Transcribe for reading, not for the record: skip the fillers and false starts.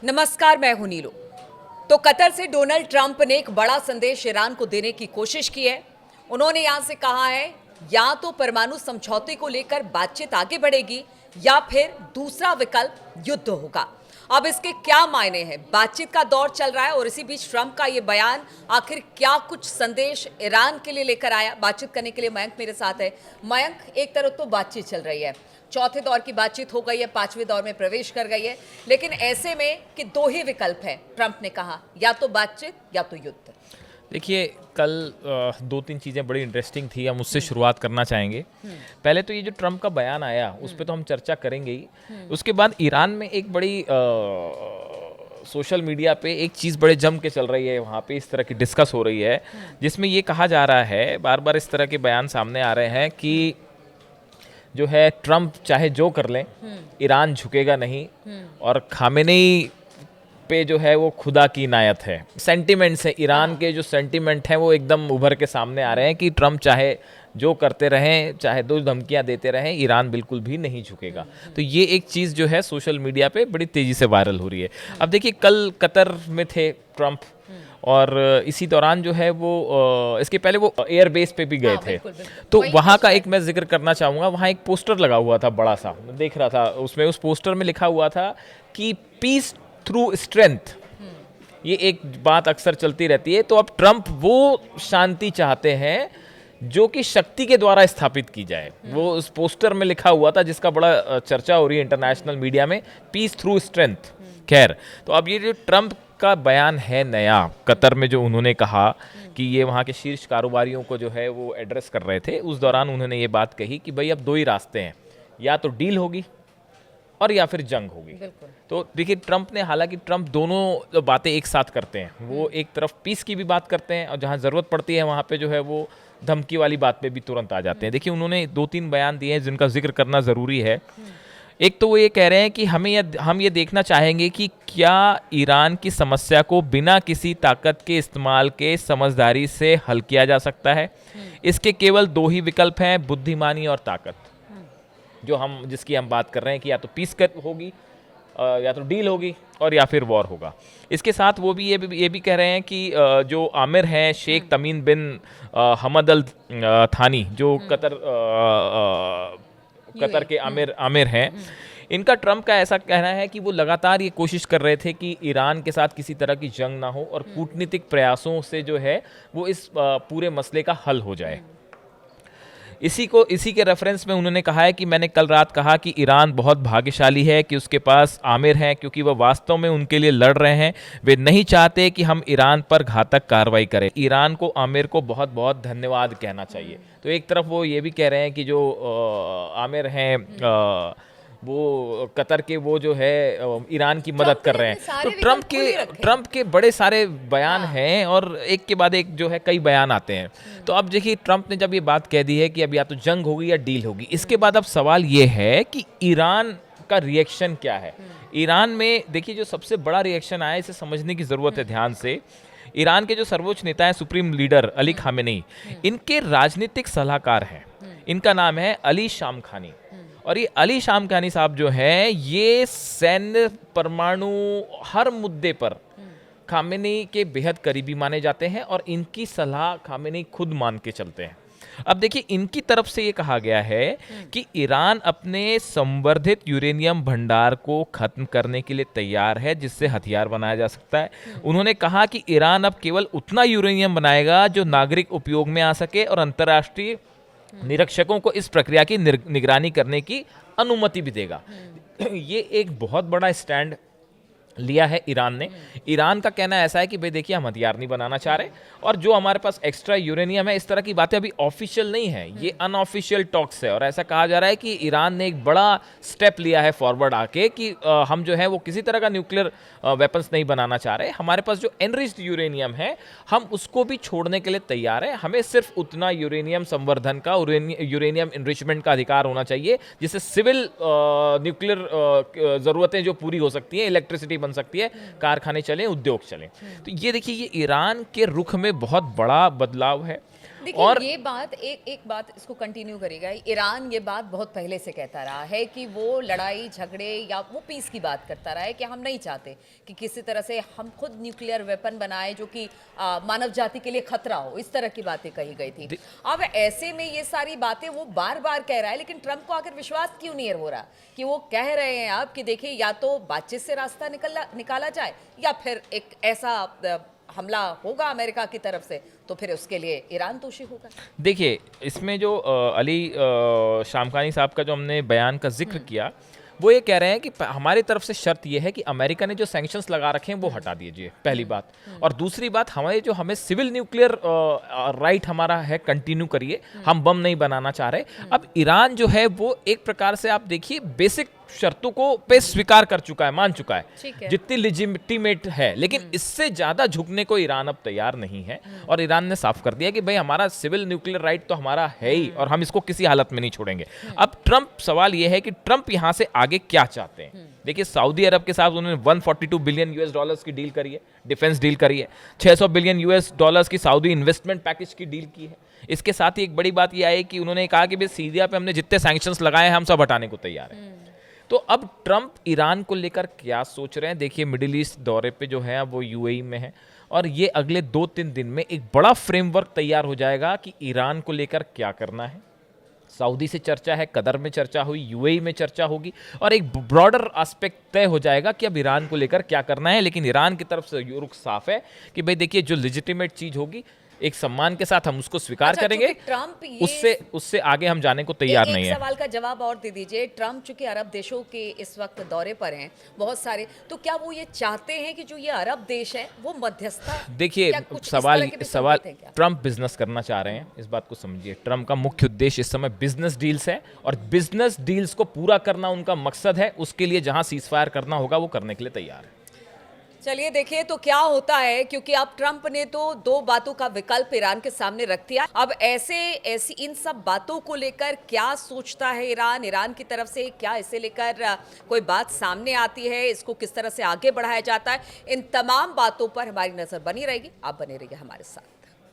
नमस्कार, मैं हूं नीलू। तो कतर से डोनाल्ड ट्रंप ने एक बड़ा संदेश ईरान को देने की कोशिश की है। उन्होंने यहां से कहा है, या तो परमाणु समझौते को लेकर बातचीत आगे बढ़ेगी या फिर दूसरा विकल्प युद्ध होगा। अब इसके क्या मायने हैं? बातचीत का दौर चल रहा है और इसी बीच ट्रंप का ये बयान आखिर क्या कुछ संदेश ईरान के लिए लेकर आया? बातचीत करने के लिए मयंक मेरे साथ है। मयंक, एक तरफ तो बातचीत चल रही है, चौथे दौर की बातचीत हो गई है, पांचवें दौर में प्रवेश कर गई है, लेकिन ऐसे में कि दो ही विकल्प हैं, ट्रंप ने कहा, या तो बातचीत या तो युद्ध। देखिए, कल दो तीन चीज़ें बड़ी इंटरेस्टिंग थी, हम उससे शुरुआत करना चाहेंगे। पहले तो ये जो ट्रंप का बयान आया उस पर तो हम चर्चा करेंगे ही। उसके बाद ईरान में एक बड़ी सोशल मीडिया पे एक चीज़ बड़े जम के चल रही है, वहाँ पे इस तरह की डिस्कस हो रही है, जिसमें ये कहा जा रहा है, बार बार इस तरह के बयान सामने आ रहे हैं कि जो है ट्रंप चाहे जो कर लें, ईरान झुकेगा नहीं, और खामेनेई पे जो है वो खुदा की इनायत है। सेंटिमेंट्स है, ईरान के जो सेंटिमेंट हैं वो एकदम उभर के सामने आ रहे हैं कि ट्रंप चाहे जो करते रहें, चाहे दो धमकियां देते रहें, ईरान बिल्कुल भी नहीं झुकेगा। तो ये एक चीज़ जो है सोशल मीडिया पे बड़ी तेज़ी से वायरल हो रही है। अब देखिए, कल कतर में थे ट्रंप, और इसी दौरान जो है वो इसके पहले वो एयर बेस पे भी गए थे। तो वहाँ का एक मैं जिक्र करना चाहूँगा, वहाँ एक पोस्टर लगा हुआ था बड़ा सा, मैं देख रहा था, उसमें उस पोस्टर में लिखा हुआ था कि पीस थ्रू स्ट्रेंथ। ये एक बात अक्सर चलती रहती है। तो अब ट्रंप वो शांति चाहते हैं जो कि शक्ति के द्वारा स्थापित की जाए। वो उस पोस्टर में लिखा हुआ था, जिसका बड़ा चर्चा हो रही है इंटरनेशनल मीडिया में, पीस थ्रू स्ट्रेंथ। खैर, तो अब ये जो ट्रंप का बयान है नया, कतर में जो उन्होंने कहा कि ये वहाँ के शीर्ष कारोबारियों को जो है वो एड्रेस कर रहे थे, उस दौरान उन्होंने ये बात कही कि भाई अब दो ही रास्ते हैं, या तो डील होगी और या फिर जंग होगी। तो देखिए, ट्रंप ने, हालांकि ट्रंप दोनों बातें एक साथ करते हैं, वो एक तरफ पीस की भी बात करते हैं और जहां ज़रूरत पड़ती है वहां पे जो है वो धमकी वाली बात पे भी तुरंत आ जाते हैं। देखिए, उन्होंने दो तीन बयान दिए हैं जिनका जिक्र करना ज़रूरी है। एक तो वो ये कह रहे हैं कि हम ये देखना चाहेंगे कि क्या ईरान की समस्या को बिना किसी ताकत के इस्तेमाल के समझदारी से हल किया जा सकता है। इसके केवल दो ही विकल्प हैं, बुद्धिमानी और ताकत, जिसकी हम बात कर रहे हैं कि या तो पीस होगी, या तो डील होगी, और या फिर वॉर होगा। इसके साथ वो भी ये भी कह रहे हैं कि जो आमिर हैं, शेख तमीम बिन हमद अल थानी, जो कतर के आमिर हैं, इनका, ट्रंप का ऐसा कहना है कि वो लगातार ये कोशिश कर रहे थे कि ईरान के साथ किसी तरह की जंग ना हो और कूटनीतिक प्रयासों से जो है वो इस पूरे मसले का हल हो जाए। इसी के रेफरेंस में उन्होंने कहा है कि मैंने कल रात कहा कि ईरान बहुत भाग्यशाली है कि उसके पास आमिर हैं, क्योंकि वह वास्तव में उनके लिए लड़ रहे हैं। वे नहीं चाहते कि हम ईरान पर घातक कार्रवाई करें। ईरान को, आमिर को बहुत बहुत धन्यवाद कहना चाहिए। तो एक तरफ वो ये भी कह रहे हैं कि जो आमिर हैं वो कतर के, वो जो है ईरान की मदद कर रहे हैं। तो ट्रंप के बड़े सारे बयान हैं, और एक के बाद एक जो है कई बयान आते हैं। तो अब देखिए, ट्रंप ने जब ये बात कह दी है कि अब या तो जंग होगी या डील होगी, इसके बाद अब सवाल ये है कि ईरान का रिएक्शन क्या है। ईरान में देखिए, जो सबसे बड़ा रिएक्शन आया, इसे समझने की ज़रूरत है ध्यान से। ईरान के जो सर्वोच्च नेता हैं, सुप्रीम लीडर अली खामेनेई, इनके राजनीतिक सलाहकार हैं, इनका नाम है अली शामखानी। और ये अली शामखानी साहब जो हैं, ये सैन्य, परमाणु, हर मुद्दे पर खामेनेई के बेहद करीबी माने जाते हैं, और इनकी सलाह खामेनेई खुद मान के चलते हैं। अब देखिए, इनकी तरफ से ये कहा गया है कि ईरान अपने संवर्धित यूरेनियम भंडार को खत्म करने के लिए तैयार है, जिससे हथियार बनाया जा सकता है। उन्होंने कहा कि ईरान अब केवल उतना यूरेनियम बनाएगा जो नागरिक उपयोग में आ सके, और अंतर्राष्ट्रीय निरीक्षकों को इस प्रक्रिया की निगरानी करने की अनुमति भी देगा। ये एक बहुत बड़ा स्टैंड लिया है ईरान ने। ईरान का कहना ऐसा है कि भाई देखिए, हम हथियार नहीं बनाना चाह रहे, और जो हमारे पास एक्स्ट्रा यूरेनियम है, इस तरह की बातें अभी ऑफिशियल नहीं है, ये अनऑफिशियल टॉक्स है। और ऐसा कहा जा रहा है कि ईरान ने एक बड़ा स्टेप लिया है फॉरवर्ड आके कि हम जो है वो किसी तरह का न्यूक्लियर वेपन्स नहीं बनाना चाह रहे। हमारे पास जो एनरिच्ड यूरेनियम है, हम उसको भी छोड़ने के लिए तैयार है। हमें सिर्फ उतना यूरेनियम संवर्धन का, यूरेनियम इनरिचमेंट का अधिकार होना चाहिए जिससे सिविल न्यूक्लियर ज़रूरतें जो पूरी हो सकती हैं, इलेक्ट्रिसिटी बन सकती है, कारखाने चलें, उद्योग चलें। तो ये देखिए, ये ईरान के रुख में बहुत बड़ा बदलाव है। देखिए और ये बात एक बात इसको कंटिन्यू करेगा। ईरान ये बात बहुत पहले से कहता रहा है कि वो लड़ाई झगड़े या वो पीस की बात करता रहा है कि हम नहीं चाहते कि किसी तरह से हम खुद न्यूक्लियर वेपन बनाए जो कि मानव जाति के लिए खतरा हो, इस तरह की बातें कही गई थी। अब ऐसे में ये सारी बातें वो बार बार कह रहा है, लेकिन ट्रंप को आखिर विश्वास क्यों नहीं हो रहा कि वो कह रहे हैं अब कि देखिए या तो बातचीत से रास्ता निकाला जाए या फिर एक ऐसा हमला होगा अमेरिका की तरफ से, तो फिर उसके लिए ईरान दोषी होगा। देखिए इसमें जो अली शामखानी साहब का जो हमने बयान का जिक्र किया, वो ये कह रहे हैं कि हमारी तरफ से शर्त ये है कि अमेरिका ने जो सैंक्शंस लगा रखे हैं वो हटा दीजिए, पहली बात। और दूसरी बात, हमें सिविल न्यूक्लियर राइट हमारा है, कंटिन्यू करिए, हम बम नहीं बनाना चाह रहे। अब ईरान जो है वो एक प्रकार से आप देखिए बेसिक शर्तों को पे स्वीकार कर चुका है, मान चुका है जितनी लेजिटिमेट है, लेकिन इससे ज्यादा झुकने को ईरान अब तैयार नहीं है। और ईरान ने साफ कर दिया कि भाई हमारा सिविल न्यूक्लियर राइट तो हमारा है ही और हम इसको किसी हालत में नहीं छोड़ेंगे। अब ट्रंप, सवाल यह है कि ट्रंप यहां से आगे क्या चाहते हैं। देखिए सऊदी अरब के साथ उन्होंने 142 बिलियन यूएस डॉलर्स की डील करी है, डिफेंस डील करी है, 600 बिलियन यूएस डॉलर्स की सऊदी इन्वेस्टमेंट पैकेज की डील की है। इसके साथ ही एक बड़ी बात यह आई कि उन्होंने कहा कि भाई सीरिया पे हमने जितने सैंक्शंस लगाए हैं हम सब हटाने को तैयार हैं। तो अब ट्रंप ईरान को लेकर क्या सोच रहे हैं? देखिए मिडिल ईस्ट दौरे पे जो है वो यूएई में है और ये अगले 2-3 दिन में एक बड़ा फ्रेमवर्क तैयार हो जाएगा कि ईरान को लेकर क्या करना है। सऊदी से चर्चा है, कतर में चर्चा हुई, यूएई में चर्चा होगी और एक ब्रॉडर एस्पेक्ट तय हो जाएगा कि अब ईरान को लेकर क्या करना है। लेकिन ईरान की तरफ से रुख साफ है कि भाई देखिए जो लेजिटिमेट चीज होगी एक सम्मान के साथ हम उसको स्वीकार करेंगे, ट्रंप उससे आगे हम जाने को तैयार नहीं है। सवाल का जवाब और दे दीजिए। ट्रंप चूंकि अरब देशों के इस वक्त दौरे पर हैं बहुत सारे, तो क्या वो ये चाहते हैं कि जो ये अरब देश है वो मध्यस्थता? देखिए सवाल ट्रंप बिजनेस करना चाह रहे हैं, इस बात को समझिए। ट्रंप का मुख्य उद्देश्य इस समय बिजनेस डील्स है और बिजनेस डील्स को पूरा करना उनका मकसद है। उसके लिए जहां सीजफायर करना होगा वो करने के लिए तैयार है। चलिए देखिए तो क्या होता है, क्योंकि अब ट्रंप ने तो 2 बातों का विकल्प ईरान के सामने रख दिया। अब ऐसी इन सब बातों को लेकर क्या सोचता है ईरान की तरफ से, क्या इसे लेकर कोई बात सामने आती है, इसको किस तरह से आगे बढ़ाया जाता है, इन तमाम बातों पर हमारी नजर बनी रहेगी। आप बने रहिए हमारे साथ।